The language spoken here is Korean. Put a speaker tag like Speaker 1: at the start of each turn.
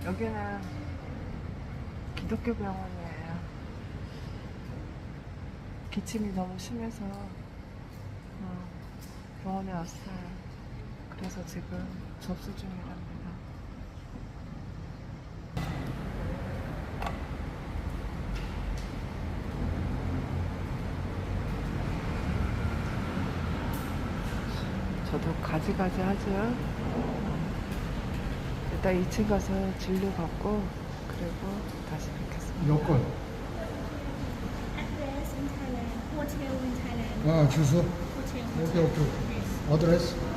Speaker 1: 여기는 기독교 병원이에요. 기침이 너무 심해서 병원에 왔어요. 그래서 지금 접수 중이랍니다. 저도 가지가지 하죠. 일단 2층 가서 진료 받고 그리고 다시 뵙겠습니다.
Speaker 2: 여권.
Speaker 3: Address in Thailand, hotel in Thailand,
Speaker 2: 아, 주소.
Speaker 3: hotel.
Speaker 2: 오케이. 어드레스.